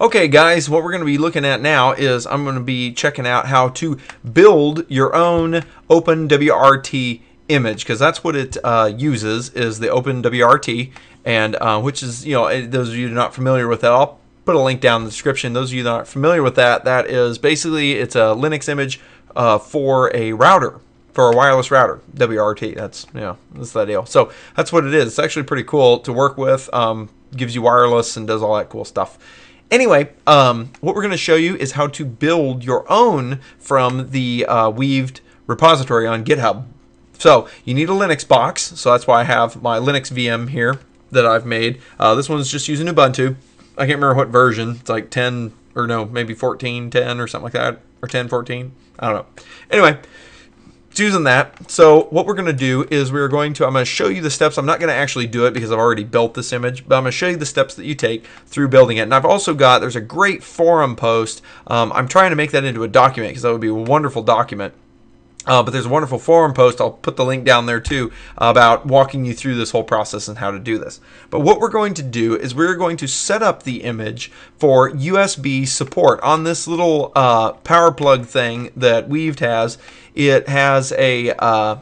Okay guys, what we're going to be looking at now is I'm going to be checking out how to build your own OpenWRT image, because that's what it uses, is the OpenWRT, and which is, you know, those of you who are not familiar with that, I'll put a link down in the description. Those of you that aren't familiar with that, that is basically, it's a Linux image for a router, for a wireless router, WRT. That's, yeah, that's the deal. So that's what it is. It's actually pretty cool to work with. Gives you wireless and does all that cool stuff. Anyway, what we're going to show you is how to build your own from the Weaved repository on GitHub. So you need a Linux box, so that's why I have my Linux VM here that I've made. This one's just using Ubuntu. I can't remember what version. It's like 10, or no, maybe 14.10 or something like that, or 10.14. I don't know. Anyway, it's using that. So what we're going to do is I'm going to show you the steps. I'm not going to actually do it because I've already built this image, but I'm going to show you the steps that you take through building it. And I've also got, there's a great forum post. I'm trying to make that into a document because that would be a wonderful document. But there's a wonderful forum post, I'll put the link down there too, about walking you through this whole process and how to do this. But what we're going to do is we're going to set up the image for USB support on this little power plug thing that Weaved has. It has a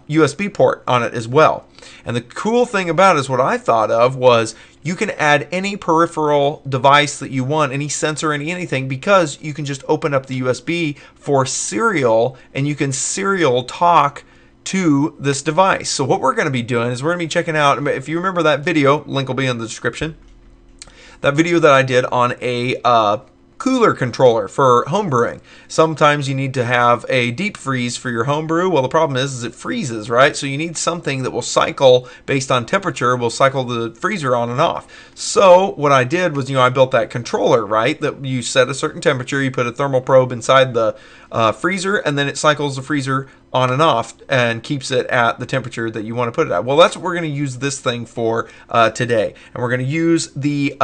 USB port on it as well. And the cool thing about it is what I thought of was you can add any peripheral device that you want, any sensor, anything, because you can just open up the USB for serial, and you can serial talk to this device. So what we're going to be doing is we're going to be checking out, if you remember that video, link will be in the description, that video that I did on a cooler controller for homebrewing. Sometimes you need to have a deep freeze for your homebrew. Well, the problem is it freezes, right? So you need something that will cycle based on temperature, will cycle the freezer on and off. So what I did was, I built that controller, right? That you set a certain temperature, you put a thermal probe inside the freezer, and then it cycles the freezer on and off and keeps it at the temperature that you want to put it at. Well, that's what we're going to use this thing for today. And we're going to use the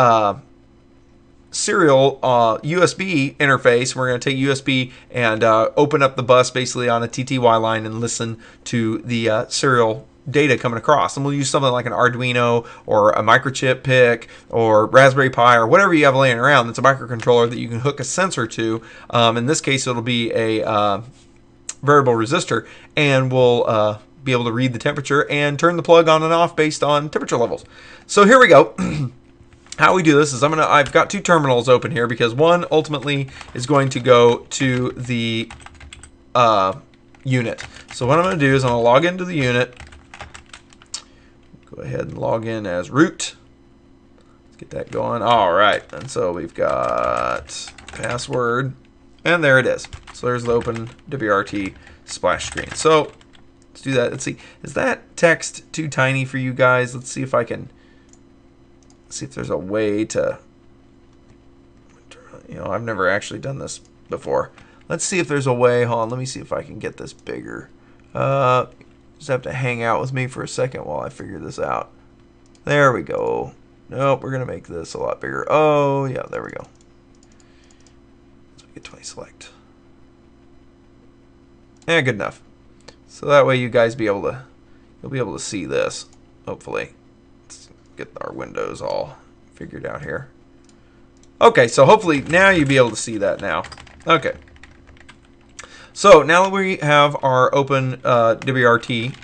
serial USB interface. We're going to take USB and open up the bus basically on a TTY line and listen to the serial data coming across. And we'll use something like an Arduino or a microchip PIC or Raspberry Pi or whatever you have laying around that's a microcontroller that you can hook a sensor to. In this case, it'll be a variable resistor, and we'll be able to read the temperature and turn the plug on and off based on temperature levels. So here we go. How we do this is I've got two terminals open here because one ultimately is going to go to the unit. So what I'm going to do is I'm going to log into the unit. Go ahead and log in as root. Let's get that going. All right, and so we've got password, and there it is. So there's the Open WRT splash screen. So let's do that. Let's see. Is that text too tiny for you guys? Let's see if I can. See if there's a way to, I've never actually done this before. Let's see if there's a way. Hold on, let me see if I can get this bigger. Just have to hang out with me for a second while I figure this out. There we go. Nope, we're gonna make this a lot bigger. Oh yeah, there we go. Let's make it 20 select. Yeah, good enough. So that way you guys you'll be able to see this, hopefully. Get our windows all figured out here. Okay, so hopefully now you'll be able to see that now. Okay. So now that we have our Open WRT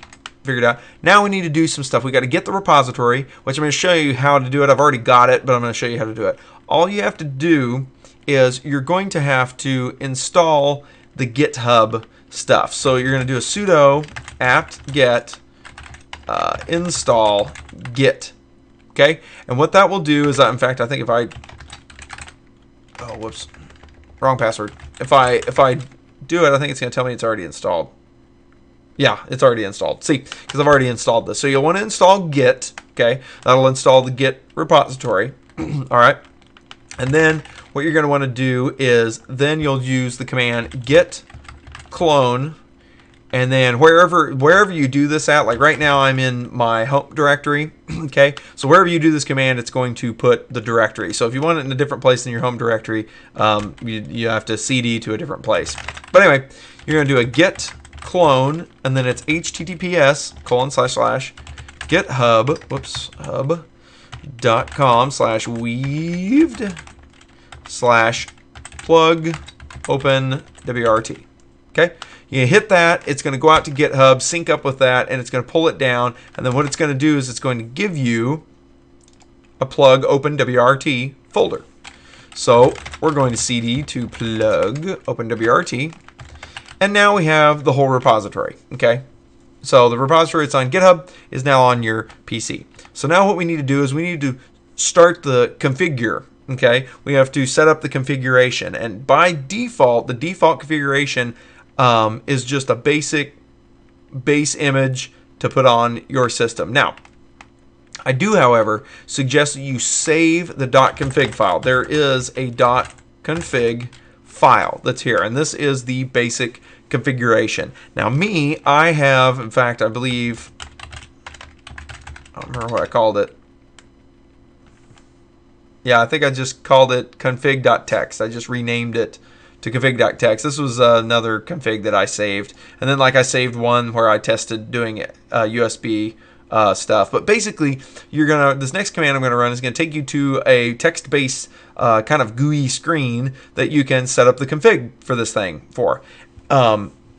figured out, now we need to do some stuff. We got to get the repository, which I'm going to show you how to do it. I've already got it, but I'm going to show you how to do it. All you have to do is you're going to have to install the GitHub stuff. So you're going to do a sudo apt-get install git. Okay, and what that will do is, in fact, I think if I, oh, whoops, wrong password. If I do it, I think it's going to tell me it's already installed. Yeah, it's already installed. See, because I've already installed this. So you'll want to install git. Okay, that'll install the git repository. All right, and then what you're going to want to do is then you'll use the command git clone And then wherever you do this at, like right now I'm in my home directory, okay? So wherever you do this command, it's going to put the directory. So if you want it in a different place than your home directory, you have to cd to a different place. But anyway, you're going to do a git clone, and then it's https://github.com/weaved/plug open wrt. Okay, you hit that, it's going to go out to GitHub, sync up with that, and it's going to pull it down. And then what it's going to do is it's going to give you a plug open wrt folder. So we're going to cd to plug open wrt, and now we have the whole repository. Okay, so the repository that's on GitHub is now on your PC. So now what we need to do is we need to start the configure. Okay, we have to set up the configuration, and by default, the default configuration is just a basic base image to put on your system. Now, I do, however, suggest that you save the .config file. There is a .config file that's here, and this is the basic configuration. Now, I have, in fact, I believe, I don't remember what I called it. Yeah, I think I just called it config.txt. I just renamed it to config.txt. This was another config that I saved. And then like I saved one where I tested doing USB stuff. But basically, this next command I'm going to run is going to take you to a text-based kind of GUI screen that you can set up the config for this thing for.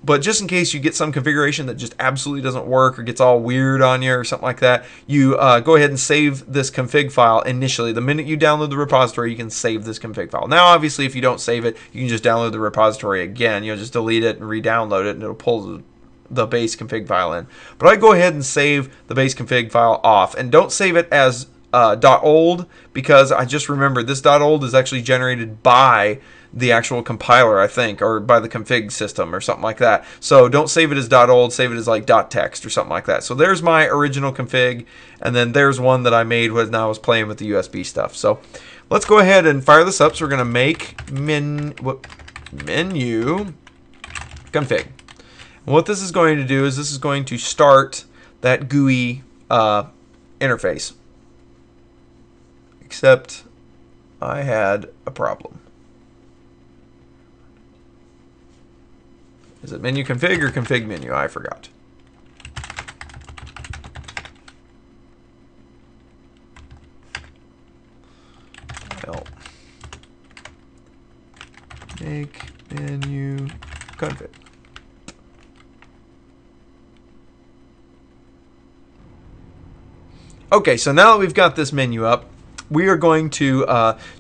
But just in case you get some configuration that just absolutely doesn't work or gets all weird on you or something like that, you go ahead and save this config file initially. The minute you download the repository, you can save this config file. Now, obviously, if you don't save it, you can just download the repository again. You'll just delete it and re-download it, and it'll pull the base config file in. But I go ahead and save the base config file off. And don't save it as .old, because I just remembered this .old is actually generated by the actual compiler, I think, or by the config system or something like that. So don't save it as .old, save it as like .text or something like that. So there's my original config, and then there's one that I made when I was playing with the USB stuff. So let's go ahead and fire this up. So we're going to make menu config. And what this is going to do is this is going to start that GUI interface. Except I had a problem. Is it menu config or config menu? I forgot. Well, make menu config. Okay, so now that we've got this menu up, we are going to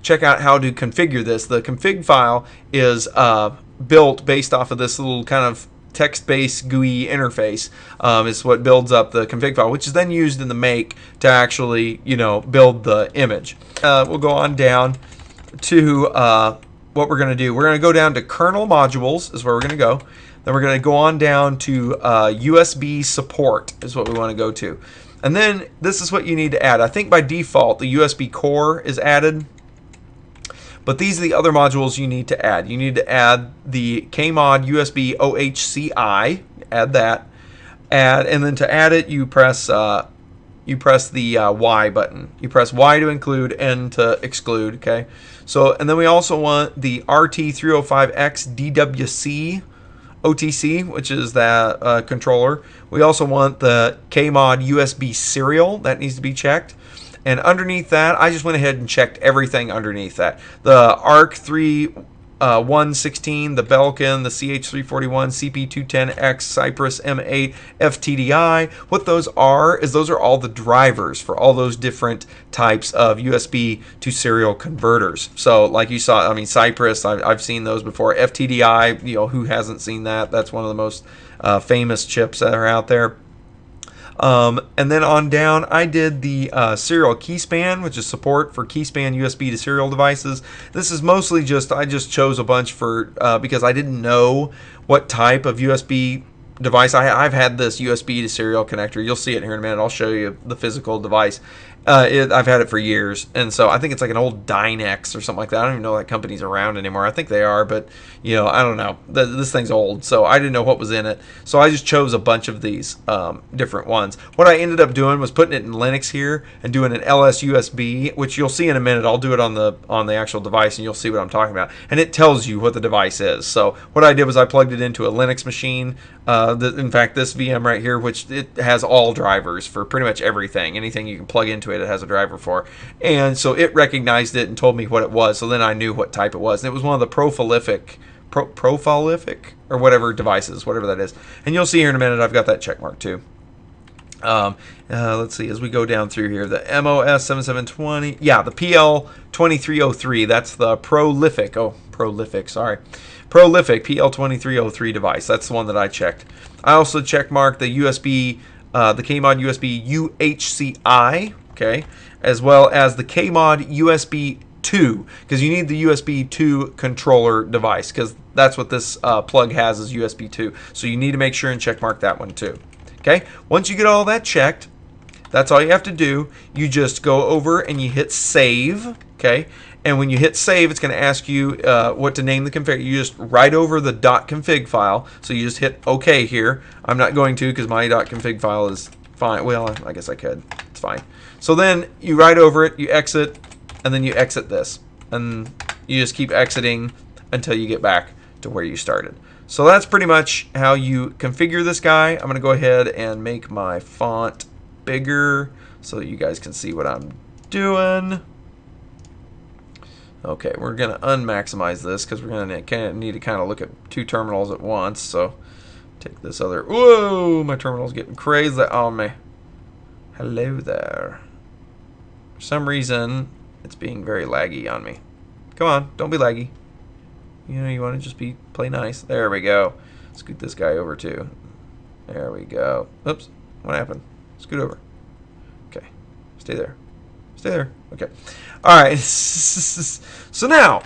check out how to configure this. The config file is built based off of this little kind of text-based GUI interface. Is what builds up the config file, which is then used in the make to actually, build the image. We'll go on down to what we're going to do. We're going to go down to kernel modules is where we're going to go. Then we're going to go on down to USB support is what we want to go to. And then this is what you need to add. I think by default the USB core is added, but these are the other modules you need to add. You need to add the Kmod USB OHCI. Add that. And then to add it, you press the Y button. You press Y to include, N to exclude. Okay. So and then we also want the RT305X DWC OTC, which is that controller. We also want the Kmod USB serial. That needs to be checked. And underneath that, I just went ahead and checked everything underneath that. The ARC3-116, the Belkin, the CH341, CP210X, Cypress M8, FTDI. What those are is those are all the drivers for all those different types of USB to serial converters. So like you saw, Cypress, I've seen those before. FTDI, who hasn't seen that? That's one of the most famous chips that are out there. And then on down, I did the serial keyspan, which is support for keyspan USB to serial devices. This is mostly I just chose a bunch for because I didn't know what type of USB device. I've had this USB to serial connector. You'll see it here in a minute. I'll show you the physical device. I've had it for years, and so I think it's like an old Dynex or something like that. I don't even know that company's around anymore. I think they are, but I don't know. This thing's old, so I didn't know what was in it. So I just chose a bunch of these different ones. What I ended up doing was putting it in Linux here and doing an LSUSB, which you'll see in a minute. I'll do it on the actual device, and you'll see what I'm talking about. And it tells you what the device is. So what I did was I plugged it into a Linux machine. In fact, this VM right here, which it has all drivers for pretty much everything. Anything you can plug into it has a driver for. And so it recognized it and told me what it was. So then I knew what type it was. And it was one of the prolific or whatever devices, whatever that is. And you'll see here in a minute I've got that check mark too. Let's see, as we go down through here, the MOS 7720, yeah, the PL2303, that's the prolific PL2303 device. That's the one that I checked. I also check marked the USB, the KMod USB UHCI, okay, as well as the KMod USB 2, because you need the USB 2 controller device, because that's what this plug has, is USB 2. So you need to make sure and check mark that one too. Okay, once you get all that checked, that's all you have to do. You just go over and you hit save. Okay, and when you hit save, it's going to ask you what to name the config. You just write over the .config file. So you just hit OK here. I'm not going to, because my .config file is fine. Well, I guess I could. It's fine. So then you write over it, you exit, and then you exit this. And you just keep exiting until you get back to where you started. So that's pretty much how you configure this guy. I'm going to go ahead and make my font bigger so that you guys can see what I'm doing. Okay, we're going to unmaximize this because we're going to need to kind of look at two terminals at once. So take this other... Whoa, my terminal's getting crazy on me. Hello there. For some reason, it's being very laggy on me. Come on, don't be laggy. You want to just play nice. There we go. Scoot this guy over too. There we go. Oops. What happened? Scoot over. Okay. Stay there. Stay there. Okay. All right. So now,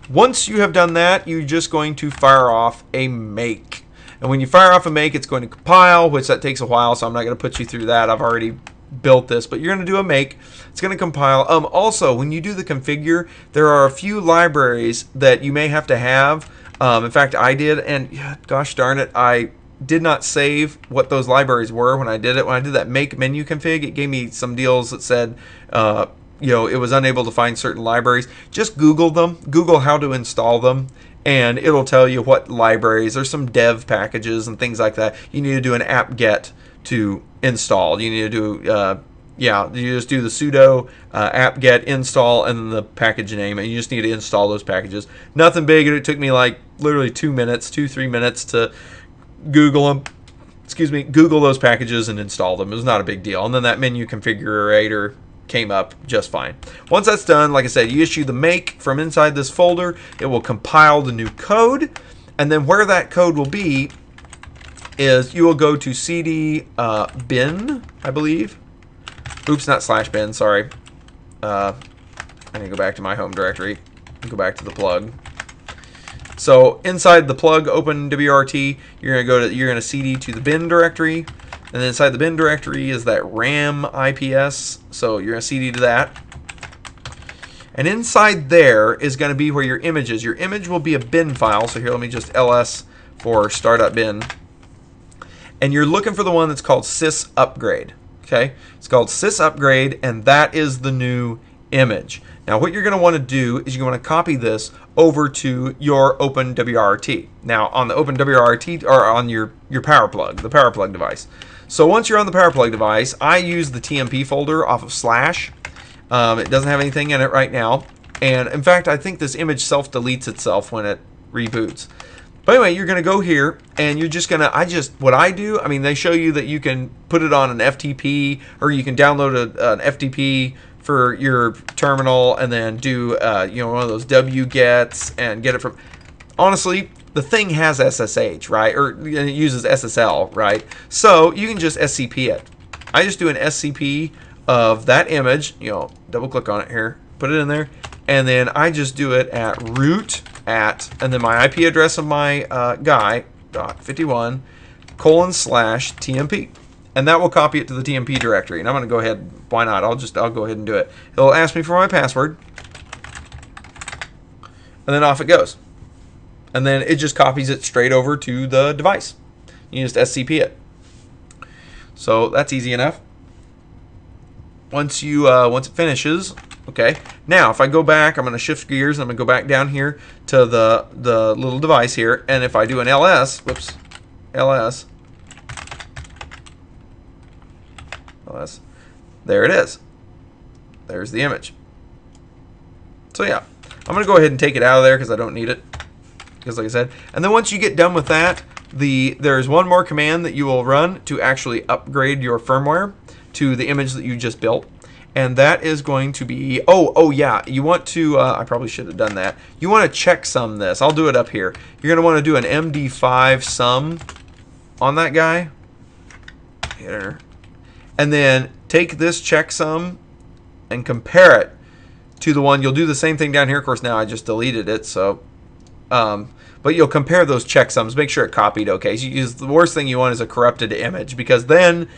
once you have done that, you're just going to fire off a make. And when you fire off a make, it's going to compile, which that takes a while, so I'm not going to put you through that. I've already built this, but you're going to do a make. It's going to compile. Also, when you do the configure, there are a few libraries that you may have to have. In fact, I did, and yeah, gosh darn it, I did not save what those libraries were when I did it. When I did that make menu config, it gave me some deals that said, it was unable to find certain libraries. Just Google them. Google how to install them, and it'll tell you what libraries. There's some dev packages and things like that. You need to do an apt-get to install. You need to do, you just do the sudo apt-get install and then the package name, and you just need to install those packages. Nothing big. It took me like literally 3 minutes to Google them. Google those packages and install them. It was not a big deal. And then that menu configurator came up just fine. Once that's done, like I said, you issue the make from inside this folder. It will compile the new code, and then where that code will be is you will go to cd bin, I believe. Oops, not /bin, sorry. I need to go back to my home directory and go back to the plug. So inside the plug open WRT, you're going to cd to the bin directory, and then inside the bin directory is that RAM IPS. So you're going to cd to that. And inside there is going to be where your image is. Your image will be a bin file. So here, let me just ls for star.bin. And you're looking for the one that's called sysupgrade. Okay, it's called sysupgrade, and that is the new image. Now, what you're going to want to do is you're going to copy this over to your OpenWRT. Now, on the OpenWRT, or on your power plug, the power plug device. So once you're on the power plug device, I use the TMP folder off of slash. It doesn't have anything in it right now, and in fact, I think this image self-deletes itself when it reboots. But anyway, you're going to go here, and you're just going to, what I do, I mean, they show you that you can put it on an FTP, or you can download an FTP for your terminal, and then do, one of those wgets, and get it from, honestly, the thing has SSH, right, or it uses SSL, right, so you can just SCP it. I just do an SCP of that image, double click on it here, put it in there, and then I just do it at root at, and then my IP address of my guy, .51, /tmp, and that will copy it to the tmp directory. And I'm going to go ahead, why not, I'll go ahead and do it. It'll ask me for my password, and then off it goes, and then it just copies it straight over to the device. You just SCP it. So that's easy enough. Once it finishes, okay. Now if I go back, I'm going to shift gears. I'm going to go back down here to the little device here, and if I do an ls, there it is. There's the image. So yeah, I'm going to go ahead and take it out of there because I don't need it. Because like I said, and then once you get done with that, there's one more command that you will run to actually upgrade your firmware to the image that you just built. And that is going to be, oh yeah, you want to, I probably should have done that. You want to checksum this. I'll do it up here. You're going to want to do an MD5 sum on that guy. Here. And then take this checksum and compare it to the one. You'll do the same thing down here. Of course, now I just deleted it, so but you'll compare those checksums, make sure it copied okay. So the worst thing you want is a corrupted image, because then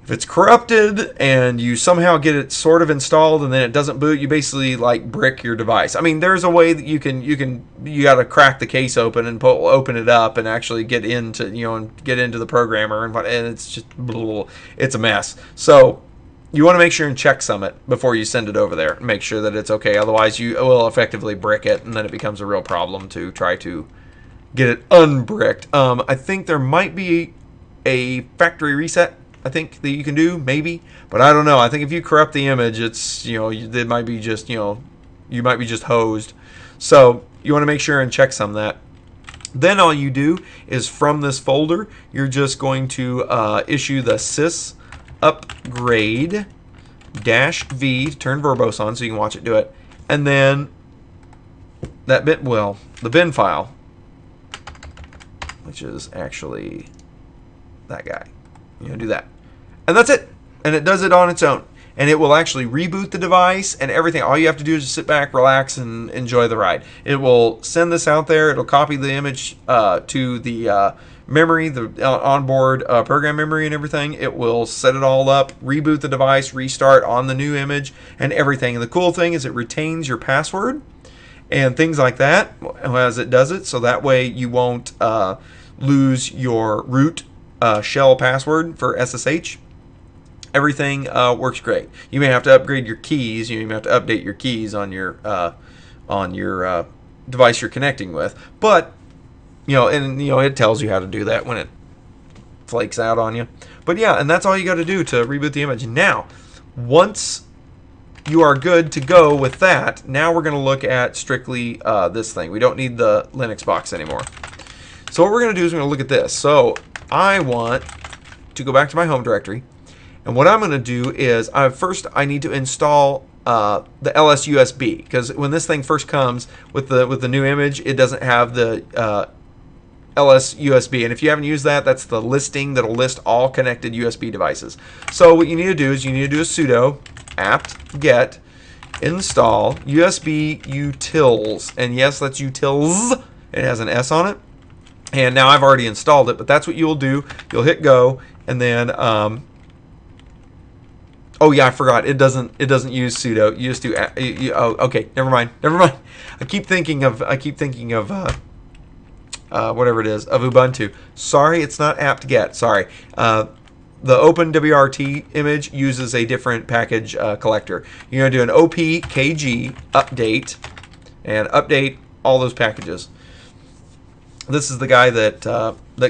if it's corrupted and you somehow get it sort of installed and then it doesn't boot, you basically like brick your device. I mean, there's a way that you got to crack the case open and open it up and actually get into the programmer, and it's just it's a mess. So you want to make sure and checksum it before you send it over there. Make sure that it's okay. Otherwise, you will effectively brick it, and then it becomes a real problem to try to get it unbricked. I think there might be a factory reset, I think, that you can do, maybe, but I don't know. I think if you corrupt the image, it's it might be just you might be just hosed. So you want to make sure and checksum that. Then all you do is from this folder, you're just going to issue the sys upgrade -v to turn verbose on so you can watch it do it, and then that the bin file, which is actually that guy. Do that, and that's it, and it does it on its own, and it will actually reboot the device and everything. All you have to do is just sit back, relax, and enjoy the ride. It will send this out there. It'll copy the image to the memory, the onboard program memory and everything. It will set it all up, reboot the device, restart on the new image and everything. And the cool thing is it retains your password and things like that as it does it, so that way you won't lose your root shell password for SSH. Everything works great. You may have to upgrade your keys. You may have to update your keys on your device you're connecting with, but it tells you how to do that when it flakes out on you. But yeah, and that's all you got to do to reboot the image. Now, once you are good to go with that, now we're going to look at strictly this thing. We don't need the Linux box anymore. So what we're going to do is we're going to look at this. So I want to go back to my home directory, and what I'm going to do is first I need to install the LSUSB, because when this thing first comes with the new image, it doesn't have the LSUSB, and if you haven't used that, that's the listing that'll list all connected USB devices. So what you need to do is you need to do a sudo apt-get install USB utils, and yes, that's utils. It has an S on it, and now I've already installed it, but that's what you'll do. You'll hit go, and then oh yeah, I forgot. It doesn't use sudo. You just do. Okay, never mind. I keep thinking of whatever it is, of Ubuntu. Sorry, it's not apt-get. Sorry. The OpenWRT image uses a different package collector. You're going to do an OPKG update and update all those packages. This is the guy that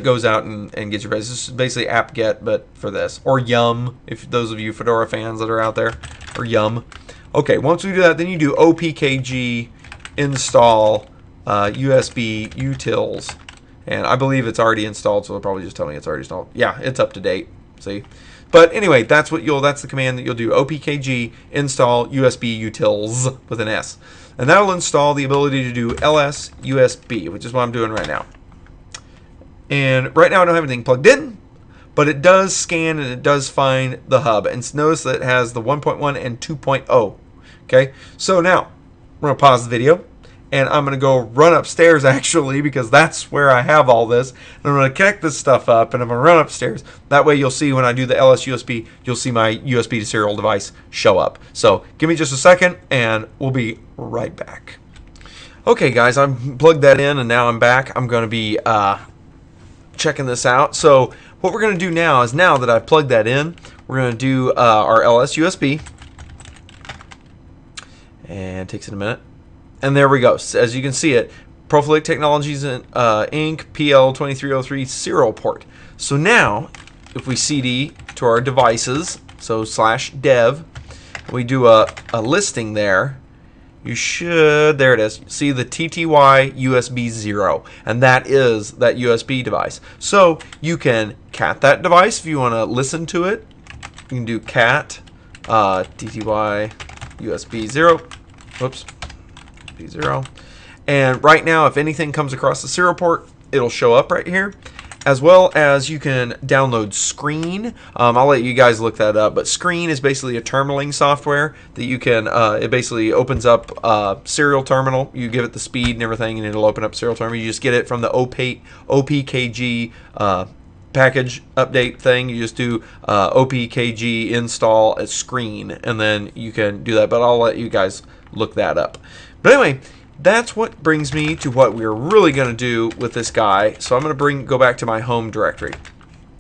goes out and gets your base. This is basically apt-get, but for this. Or yum, if those of you Fedora fans that are out there. Or yum. Okay, once we do that, then you do OPKG install USB utils, and I believe it's already installed, so they'll probably just tell me it's already installed. Yeah, it's up to date. See, but anyway, that's the command that you'll do. OPKG install USB utils with an S, and that will install the ability to do LSUSB, which is what I'm doing right now. And right now I don't have anything plugged in, but it does scan and it does find the hub, and notice that it has the 1.1 and 2.0. Okay, so now we're gonna pause the video, and I'm going to go run upstairs actually, because that's where I have all this. And I'm going to connect this stuff up, and I'm going to run upstairs. That way you'll see when I do the LSUSB, you'll see my USB to serial device show up. So give me just a second, and we'll be right back. Okay guys, I've plugged that in, and now I'm back. I'm going to be checking this out. So what we're going to do now is, now that I've plugged that in, we're going to do our LSUSB. And it takes it a minute. And there we go. As you can see it, Profilic Technologies Inc. PL2303 serial port. So now, if we CD to our devices, so /dev, we do a listing there, you should, there it is, see the TTY USB 0, and that is that USB device. So you can cat that device if you want to listen to it. You can do cat TTY USB 0. Whoops. 0. And right now, if anything comes across the serial port, it'll show up right here. As well as you can download Screen. I'll let you guys look that up, but Screen is basically a terminaling software that you can, it basically opens up serial terminal. You give it the speed and everything, and it'll open up serial terminal. You just get it from the OPKG package update thing. You just do OPKG install a Screen, and then you can do that, but I'll let you guys look that up. But anyway, that's what brings me to what we're really going to do with this guy. So I'm going to go back to my home directory.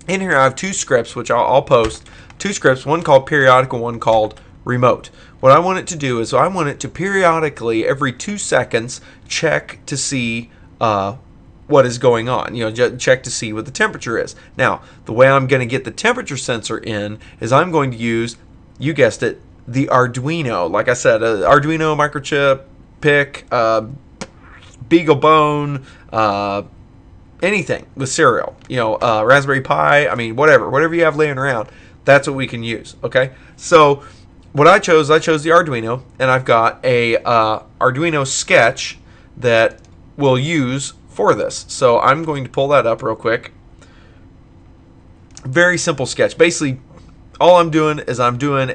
In here I have two scripts, which I'll post. Two scripts, one called periodic and one called remote. What I want it to do is I want it to periodically, every 2 seconds, check to see what is going on. You know, check to see what the temperature is. Now, the way I'm going to get the temperature sensor in is I'm going to use, you guessed it, the Arduino. Like I said, Arduino microchip, PIC, BeagleBone, anything with serial. You know, Raspberry Pi. I mean, whatever you have laying around. That's what we can use. Okay. So what I chose the Arduino, and I've got a Arduino Sketch that we'll use for this. So I'm going to pull that up real quick. Very simple sketch. Basically, all I'm doing is I'm doing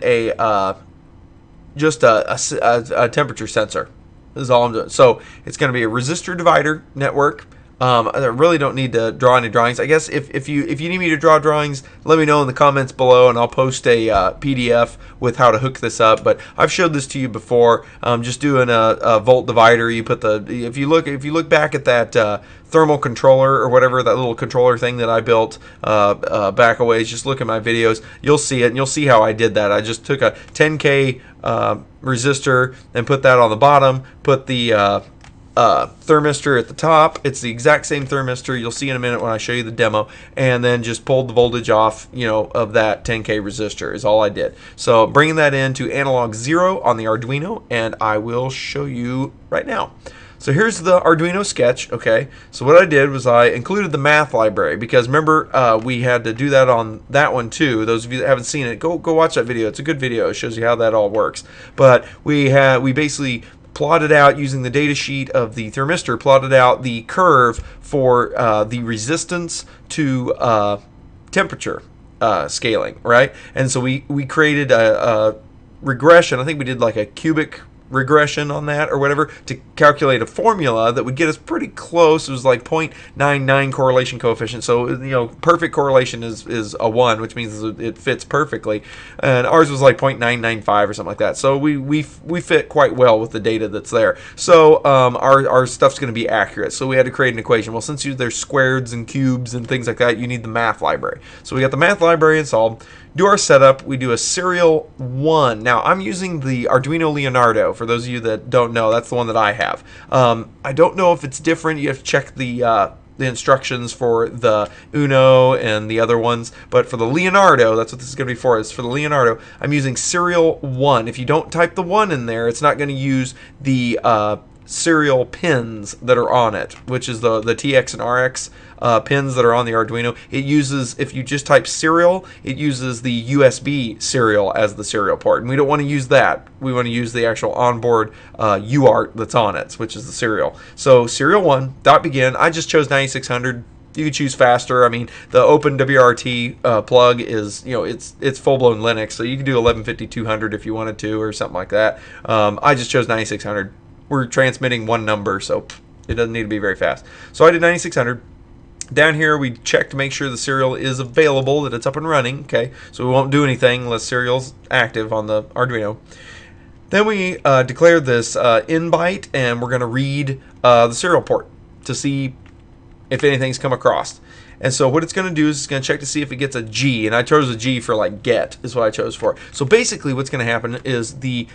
just a temperature sensor. This is all I'm doing. So it's going to be a resistor divider network. I really don't need to draw any drawings. I guess if you need me to draw drawings, let me know in the comments below, and I'll post a PDF with how to hook this up. But I've showed this to you before. Just doing a volt divider. You put if you look back at that thermal controller or whatever, that little controller thing that I built back a ways, just look at my videos. You'll see it, and you'll see how I did that. I just took a 10K resistor and put that on the bottom. Put the thermistor at the top. It's the exact same thermistor. You'll see in a minute when I show you the demo. And then just pulled the voltage off, you know, of that 10K resistor is all I did. So bringing that into analog 0 on the Arduino, and I will show you right now. So here's the Arduino Sketch. Okay, so what I did was I included the math library, because remember we had to do that on that one too. Those of you that haven't seen it, go watch that video. It's a good video. It shows you how that all works. But we basically plotted out, using the data sheet of the thermistor, plotted out the curve for the resistance to temperature scaling, right? And so we created a regression. I think we did like a cubic regression on that or whatever to calculate a formula that would get us pretty close. It was like 0.99 correlation coefficient. So, you know, perfect correlation is a 1, which means it fits perfectly. And ours was like 0.995 or something like that. So we fit quite well with the data that's there. So our stuff's going to be accurate. So we had to create an equation. Well, since there's squareds and cubes and things like that, you need the math library. So we got the math library installed. Do our setup. We do a serial 1. Now, I'm using the Arduino Leonardo. For those of you that don't know, that's the one that I have. I don't know if it's different. You have to check the instructions for the Uno and the other ones. But for the Leonardo, that's what this is going to be for. Is for the Leonardo, I'm using serial 1. If you don't type the 1 in there, it's not going to use the serial pins that are on it, which is the TX and RX pins that are on the Arduino. It uses, if you just type serial, it uses the USB serial as the serial port, and we don't want to use that. We want to use the actual onboard UART that's on it, which is the serial. So serial 1 dot begin. I just chose 9600. You could choose faster. I mean, the Open WRT plug is, you know, it's full-blown Linux, so you can do 1150-200 if you wanted to, or something like that. I just chose 9600. we're transmitting one number, so it doesn't need to be very fast. So I did 9600. Down here, we check to make sure the serial is available, that it's up and running. Okay, so we won't do anything unless serial's active on the Arduino. Then we declare this in byte, and we're going to read the serial port to see if anything's come across. And so what it's going to do is it's going to check to see if it gets a G, and I chose a G for like get is what I chose for. So basically what's going to happen is the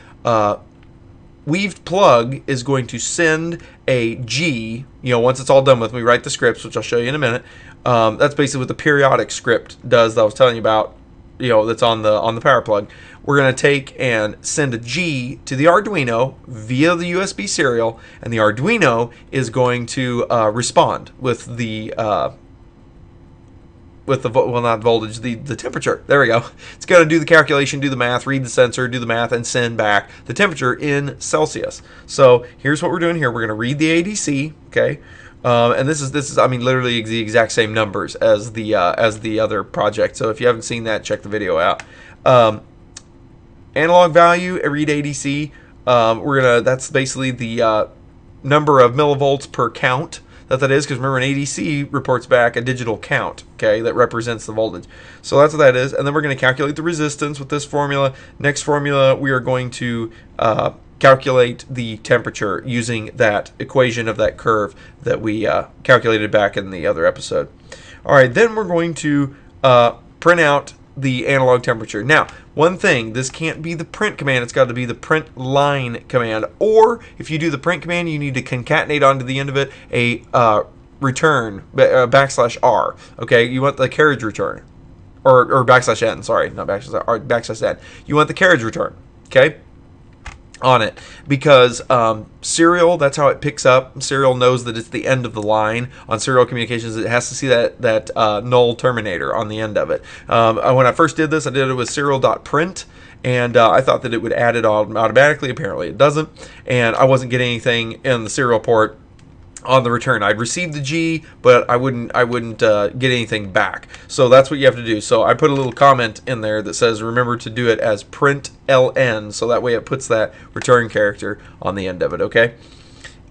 weaved plug is going to send a G, once it's all done with. We write the scripts, which I'll show you in a minute. That's basically what the periodic script does that I was telling you about, that's on the power plug. We're going to take and send a G to the Arduino via the USB serial, and the Arduino is going to respond with the not voltage, the temperature. There we go. It's going to do the calculation, do the math, read the sensor, do the math, and send back the temperature in Celsius. So here's what we're doing here. We're going to read the ADC, okay? And this is I mean, literally the exact same numbers as the other project. So if you haven't seen that, check the video out. Analog value, read ADC. That's basically the number of millivolts per count that is, because remember, an ADC reports back a digital count, okay, that represents the voltage. So that's what that is. And then we're going to calculate the resistance with this formula. Next formula, we are going to calculate the temperature using that equation of that curve that we calculated back in the other episode. All right, then we're going to print out the analog temperature. Now, one thing, this can't be the print command, it's got to be the print line command, or if you do the print command, you need to concatenate onto the end of it a return, \r, okay? You want the carriage return, or \n, sorry, not \n. You want the carriage return, okay, on it, because serial, that's how it picks up. Serial knows that it's the end of the line. On serial communications, it has to see that null terminator on the end of it. When I first did this, I did it with serial.print, and I thought that it would add it automatically. Apparently it doesn't, and I wasn't getting anything in the serial port on the return. I'd receive the G, but I wouldn't get anything back. So that's what you have to do. So I put a little comment in there that says remember to do it as print ln, so that way it puts that return character on the end of it, okay?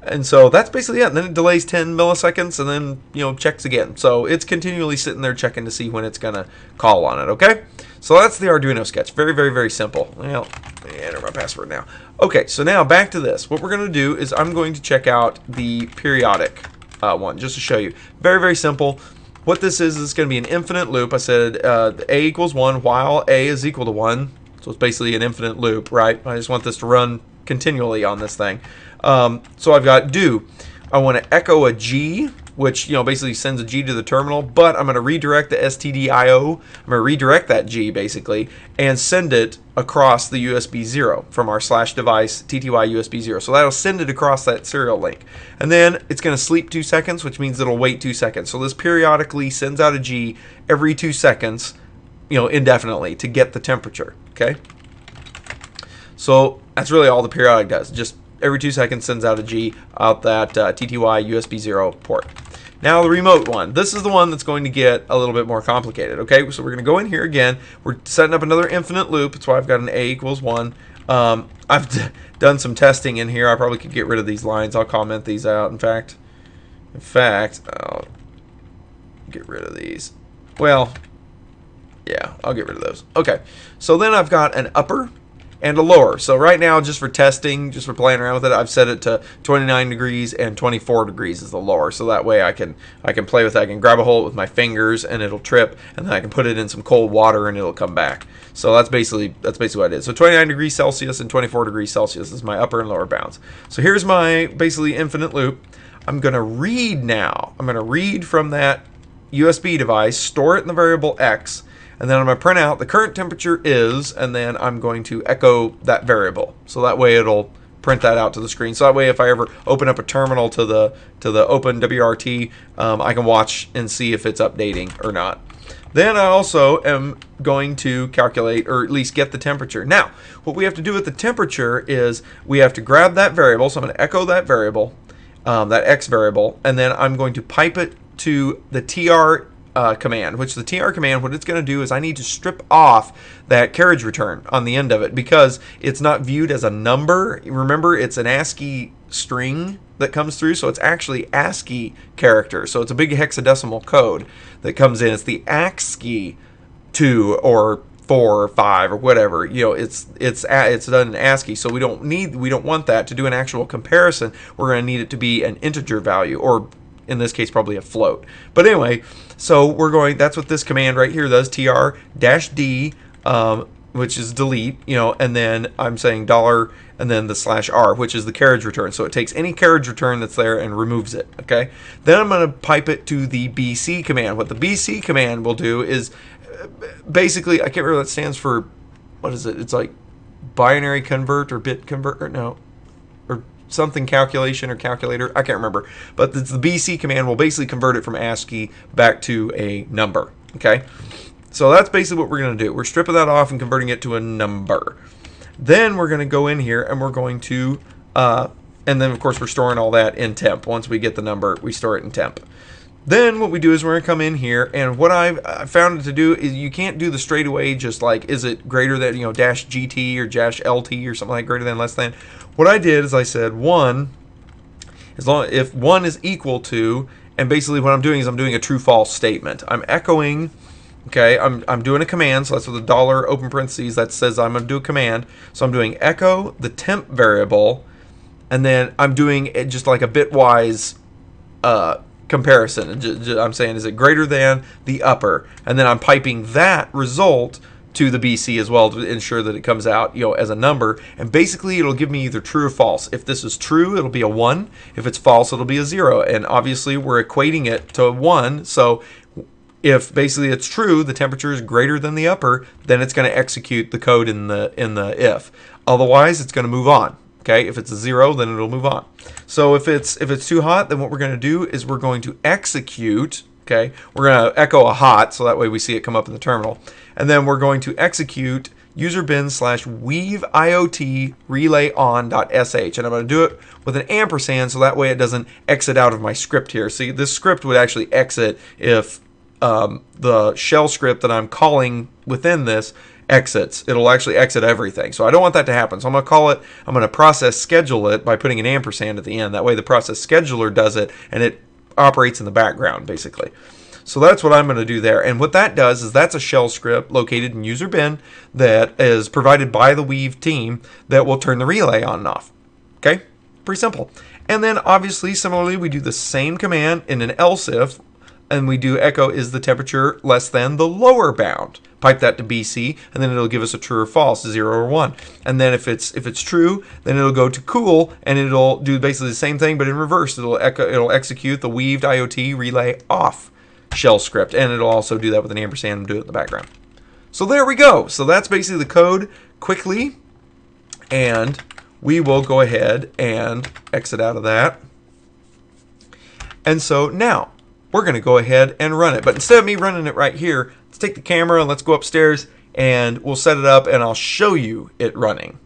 And so that's basically it. And then it delays 10 milliseconds and then checks again. So it's continually sitting there checking to see when it's gonna call on it, okay? So that's the Arduino Sketch. Very, very, very simple. Well, let me enter my password now. Okay, so now back to this. What we're going to do is I'm going to check out the periodic one just to show you. Very, very simple. What this is it's going to be an infinite loop. I said A equals 1 while A is equal to 1. So it's basically an infinite loop, right? I just want this to run continually on this thing. So I've got do. I want to echo a G, which basically sends a G to the terminal, but I'm going to redirect the STDIO. I'm going to redirect that G basically and send it across the USB 0 from our /device TTY USB 0. So that'll send it across that serial link. And then it's going to sleep 2 seconds, which means it'll wait 2 seconds. So this periodically sends out a G every 2 seconds, indefinitely to get the temperature, okay? So that's really all the periodic does. Just every 2 seconds sends out a G out that TTY USB 0 port. Now the remote one. This is the one that's going to get a little bit more complicated. Okay, so we're going to go in here again. We're setting up another infinite loop. That's why I've got an A equals 1. I've done some testing in here. I probably could get rid of these lines. I'll comment these out. In fact, I'll get rid of these. Well, yeah, I'll get rid of those. Okay, so then I've got an upper and a lower. So right now, just for testing, just for playing around with it, I've set it to 29 degrees and 24 degrees is the lower. So that way I can play with it. I can grab a hold with my fingers and it'll trip, and then I can put it in some cold water and it'll come back. So that's basically what it is. So 29 degrees Celsius and 24 degrees Celsius is my upper and lower bounds. So here's my basically infinite loop. I'm going to read now. I'm going to read from that USB device, store it in the variable X, and then I'm going to print out the current temperature is, and then I'm going to echo that variable. So that way it'll print that out to the screen. So that way if I ever open up a terminal to the open WRT, I can watch and see if it's updating or not. Then I also am going to calculate, or at least get the temperature. Now, what we have to do with the temperature is we have to grab that variable. So I'm going to echo that variable, that X variable, and then I'm going to pipe it to the TR command, which the TR command, what it's going to do is I need to strip off that carriage return on the end of it because it's not viewed as a number. Remember, it's an ASCII string that comes through, so it's actually ASCII characters. So it's a big hexadecimal code that comes in. It's the ASCII 2 or 4 or 5 or whatever. You know, it's done in ASCII, so we don't want that to do an actual comparison. We're going to need it to be an integer value, or in this case probably a float. But anyway, so that's what this command right here does, tr-d, which is delete, you know, and then I'm saying $, and then the /r, which is the carriage return. So it takes any carriage return that's there and removes it, okay? Then I'm going to pipe it to the BC command. What the BC command will do is basically, I can't remember what that stands for. What is it? It's like binary convert or bit convert, or no, or something calculation or calculator. I can't remember. But the BC command will basically convert it from ASCII back to a number, okay? So that's basically what we're going to do. We're stripping that off and converting it to a number. Then we're going to go in here and we're going to, and then of course we're storing all that in temp. Once we get the number, we store it in temp. Then what we do is we're going to come in here, and what I've found to do is you can't do the straightaway just like, is it greater than, you know, dash GT or dash LT or something like greater than, less than. What I did is I said 1, if 1 is equal to, and basically what I'm doing is I'm doing a true-false statement. I'm echoing. Okay, I'm doing a command, so that's with the $ open parentheses, that says I'm going to do a command. So I'm doing echo the temp variable, and then I'm doing it just like a bitwise comparison. I'm saying, is it greater than the upper? And then I'm piping that result to the BC as well to ensure that it comes out, you know, as a number. And basically it'll give me either true or false. If this is true, it'll be a 1. If it's false, it'll be a 0. And obviously we're equating it to 1, so if basically it's true, the temperature is greater than the upper, then it's going to execute the code in the if. Otherwise, it's going to move on. Okay, if it's a 0, then it'll move on. So if it's too hot, then what we're going to do is we're going to execute. Okay, we're going to echo a hot, so that way we see it come up in the terminal, and then we're going to execute user bin /weave IoT relay on.sh, and I'm going to do it with an ampersand, so that way it doesn't exit out of my script here. See, this script would actually exit if the shell script that I'm calling within this exits. It'll actually exit everything. So I don't want that to happen. So I'm going to process schedule it by putting an ampersand at the end. That way the process scheduler does it and it operates in the background basically. So that's what I'm going to do there. And what that does is that's a shell script located in user bin that is provided by the Weave team that will turn the relay on and off. Okay? Pretty simple. And then obviously similarly we do the same command in an else if, and we do echo is the temperature less than the lower bound. Pipe that to BC, and then it'll give us a true or false, 0 or 1. And then if it's true, then it'll go to cool, and it'll do basically the same thing, but in reverse. It'll execute the weaved IoT relay off shell script, and it'll also do that with an ampersand and do it in the background. So there we go. So that's basically the code quickly, and we will go ahead and exit out of that. And so now we're going to go ahead and run it. But instead of me running it right here, let's take the camera and let's go upstairs and we'll set it up and I'll show you it running.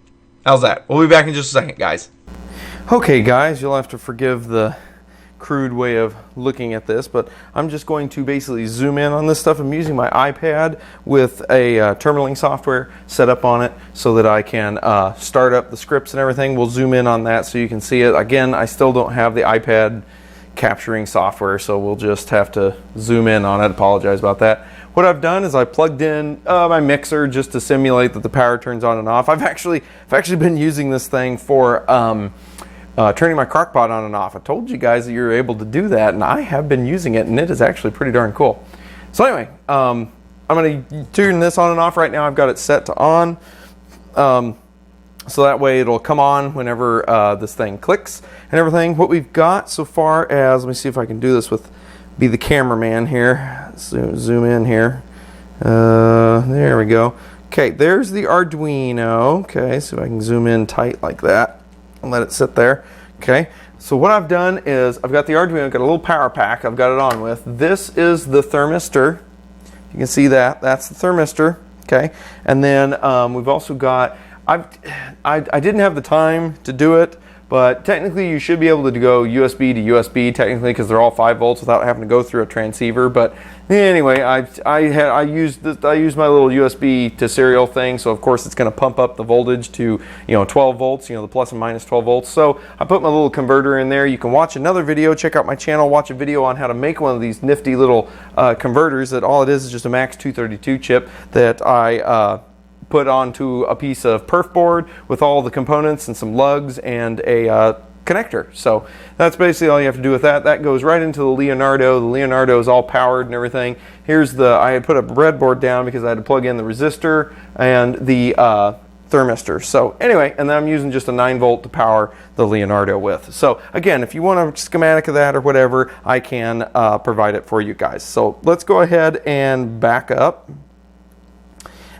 How's that? We'll be back in just a second, guys. Okay, guys, you'll have to forgive the crude way of looking at this, but I'm just going to basically zoom in on this stuff. I'm using my iPad with a terminaling software set up on it so that I can start up the scripts and everything. We'll zoom in on that so you can see it. Again, I still don't have the iPad capturing software, so we'll just have to zoom in on it. Apologize about that. What I've done is I plugged in my mixer just to simulate that the power turns on and off. I've actually been using this thing for turning my crockpot on and off. I told you guys that you're able to do that, and I have been using it, and it is actually pretty darn cool. So anyway, I'm going to turn this on and off right now. I've got it set to on. So that way it'll come on whenever this thing clicks and everything. What we've got so far as, let me see if I can do this be the cameraman here. Zoom in here. There we go. Okay, there's the Arduino. Okay, so I can zoom in tight like that and let it sit there. Okay, so what I've done is I've got the Arduino, got a little power pack I've got it on with. This is the thermistor. You can see that. That's the thermistor. Okay, and then we've also got, I didn't have the time to do it, but technically you should be able to go USB to USB technically, because they're all 5 volts without having to go through a transceiver. But anyway, I used my little USB to serial thing, so of course it's going to pump up the voltage to 12 volts, the plus and minus 12 volts. So I put my little converter in there. You can watch another video, check out my channel, watch a video on how to make one of these nifty little converters. That all it is just a Max 232 chip that I put onto a piece of perf board with all the components and some lugs and a connector. So that's basically all you have to do with that. That goes right into the Leonardo. The Leonardo is all powered and everything. Here's I had put a breadboard down because I had to plug in the resistor and the thermistor. So anyway, and then I'm using just a 9 volt to power the Leonardo with. So again, if you want a schematic of that or whatever, I can provide it for you guys. So let's go ahead and back up.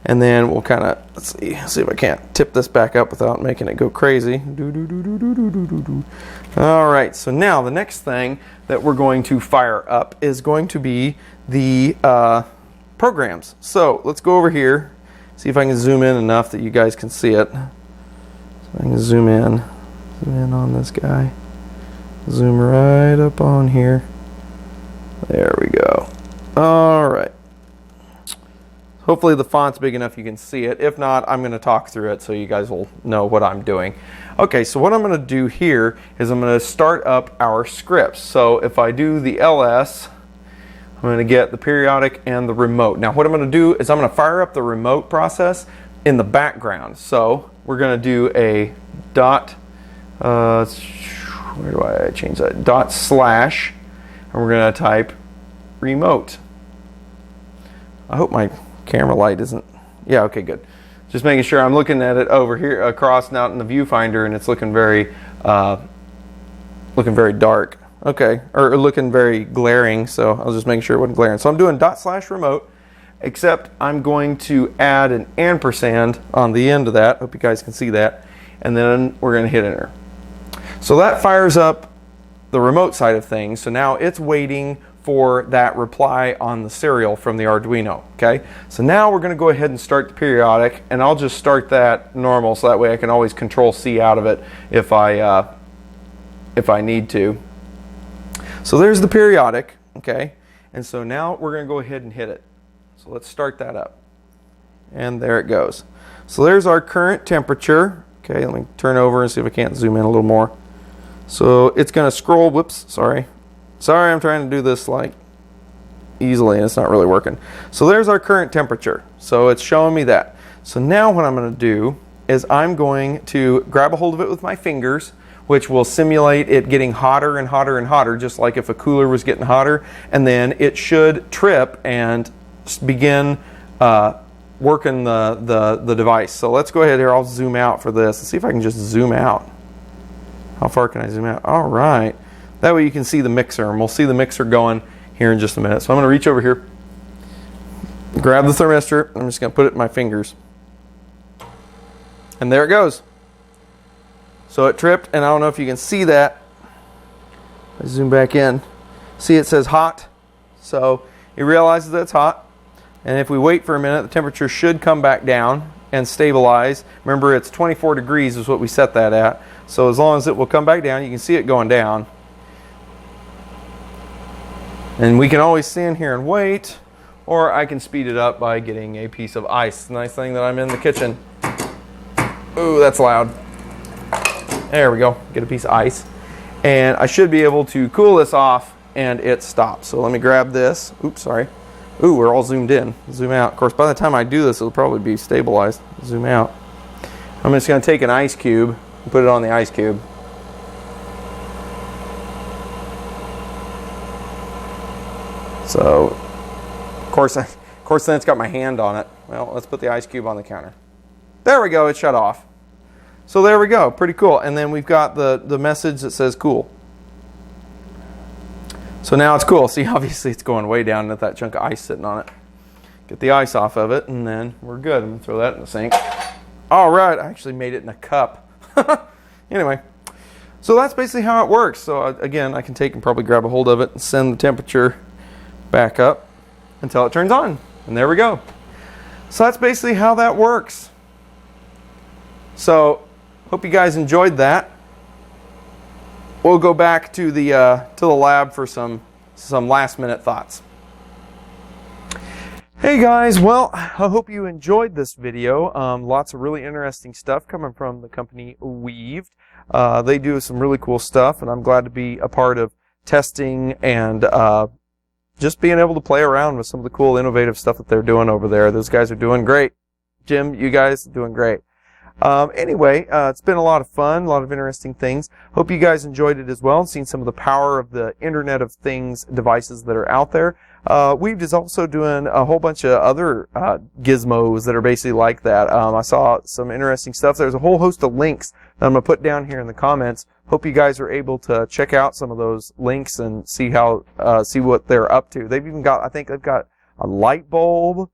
And then we'll kind of, let's see if I can't tip this back up without making it go crazy. All right, so now the next thing that we're going to fire up is going to be the programs. So let's go over here, see if I can zoom in enough that you guys can see it. So I can zoom in on this guy. Zoom right up on here. There we go. All right. Hopefully the font's big enough you can see it. If not, I'm going to talk through it so you guys will know what I'm doing. Okay, so what I'm going to do here is I'm going to start up our scripts. So if I do the LS, I'm going to get the periodic and the remote. Now what I'm going to do is I'm going to fire up the remote process in the background. So we're going to do a dot, where do I change that? Dot slash, and we're going to type remote. I hope my camera light isn't, yeah, okay, good. Just making sure I'm looking at it over here across now in the viewfinder, and it's looking very dark. Okay, or looking very glaring, so I was just making sure it wasn't glaring. So I'm doing dot slash remote, except I'm going to add an ampersand on the end of that. Hope you guys can see that. And then we're going to hit enter. So that fires up the remote side of things. So now it's waiting for that reply on the serial from the Arduino. Okay, so now we're going to go ahead and start the periodic, and I'll just start that normal so that way I can always control C out of it if I need to. So there's the periodic. Okay, and so now we're going to go ahead and hit it. So let's start that up, and there it goes. So there's our current temperature. Okay, let me turn over and see if I can't zoom in a little more. So it's going to scroll. Whoops, sorry, I'm trying to do this like easily and it's not really working. So there's our current temperature. So it's showing me that. So now what I'm going to do is I'm going to grab a hold of it with my fingers, which will simulate it getting hotter and hotter and hotter, just like if a cooler was getting hotter, and then it should trip and begin working the device. So let's go ahead here. I'll zoom out for this. Let's see if I can just zoom out. How far can I zoom out? All right. That way you can see the mixer, and we'll see the mixer going here in just a minute. So I'm going to reach over here, grab the thermistor. I'm just going to put it in my fingers. And there it goes. So it tripped, and I don't know if you can see that. I zoom back in. See, it says hot. So it realizes that it's hot. And if we wait for a minute, the temperature should come back down and stabilize. Remember, it's 24 degrees is what we set that at. So as long as it will come back down, you can see it going down. And we can always stand here and wait, or I can speed it up by getting a piece of ice. Nice thing that I'm in the kitchen. Ooh, that's loud. There we go. Get a piece of ice. And I should be able to cool this off and it stops. So let me grab this. Oops, sorry. Ooh, we're all zoomed in. Zoom out. Of course, by the time I do this, it'll probably be stabilized. Zoom out. I'm just going to take an ice cube and put it on the ice cube. So, of course, then it's got my hand on it. Well, let's put the ice cube on the counter. There we go. It shut off. So there we go. Pretty cool. And then we've got the message that says cool. So now it's cool. See, obviously it's going way down with that chunk of ice sitting on it. Get the ice off of it, and then we're good. I'm going to throw that in the sink. All right. I actually made it in a cup. Anyway, so that's basically how it works. So again, I can take and probably grab a hold of it and send the temperature back up until it turns on. And there we go. So that's basically how that works. So hope you guys enjoyed that. we'll go back to the lab for some last minute thoughts. Hey guys, well, I hope you enjoyed this video. Lots of really interesting stuff coming from the company Weaved. They do some really cool stuff, and I'm glad to be a part of testing and just being able to play around with some of the cool, innovative stuff that they're doing over there. Those guys are doing great. Jim, you guys are doing great. Anyway, it's been a lot of fun, a lot of interesting things. Hope you guys enjoyed it as well and seen some of the power of the Internet of Things devices that are out there. Weaved is also doing a whole bunch of other gizmos that are basically like that. I saw some interesting stuff. There's a whole host of links that I'm going to put down here in the comments. Hope you guys are able to check out some of those links and see how see what they're up to. They've even got, I think they've got a light bulb,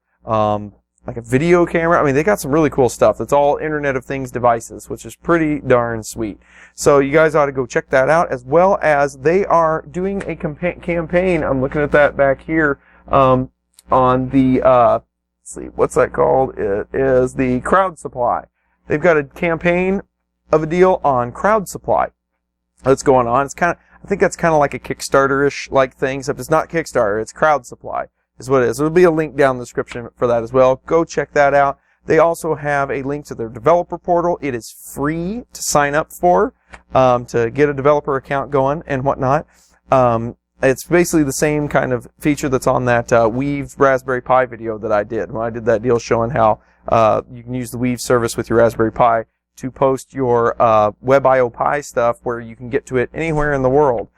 like a video camera. I mean, they got some really cool stuff. It's all Internet of Things devices, which is pretty darn sweet. So you guys ought to go check that out, as well as they are doing a campaign. I'm looking at that back here on the, let's see, what's that called? It is the crowd supply. They've got a campaign of a deal on crowd supply that's going on. It's kind of, I think that's kind of like a Kickstarter-ish like thing, except it's not Kickstarter, it's crowd supply is what it is. There'll be a link down in the description for that as well. Go check that out. They also have a link to their developer portal. It is free to sign up for, to get a developer account going and whatnot. It's basically the same kind of feature that's on that Weave Raspberry Pi video that I did when I did that deal showing how you can use the Weave service with your Raspberry Pi to post your WebIO Pi stuff where you can get to it anywhere in the world.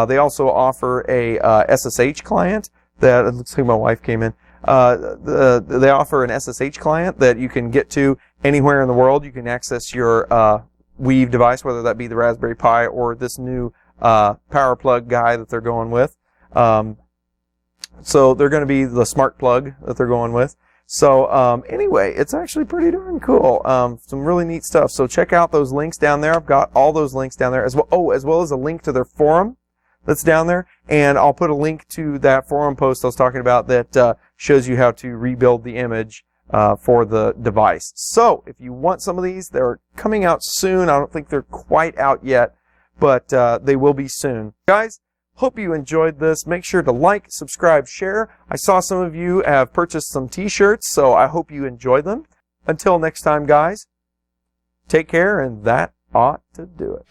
They also offer a SSH client that, it looks like my wife came in. They offer an SSH client that you can get to anywhere in the world. You can access your Weave device, whether that be the Raspberry Pi or this new power plug guy that they're going with. So they're going to be the smart plug that they're going with. So anyway, it's actually pretty darn cool. Some really neat stuff. So check out those links down there. I've got all those links down there as well. Oh, as well as a link to their forum that's down there. And I'll put a link to that forum post I was talking about that shows you how to rebuild the image for the device. So if you want some of these, they're coming out soon. I don't think they're quite out yet, but they will be soon. Guys, hope you enjoyed this. Make sure to like, subscribe, share. I saw some of you have purchased some t-shirts, so I hope you enjoy them. Until next time, guys, take care, and that ought to do it.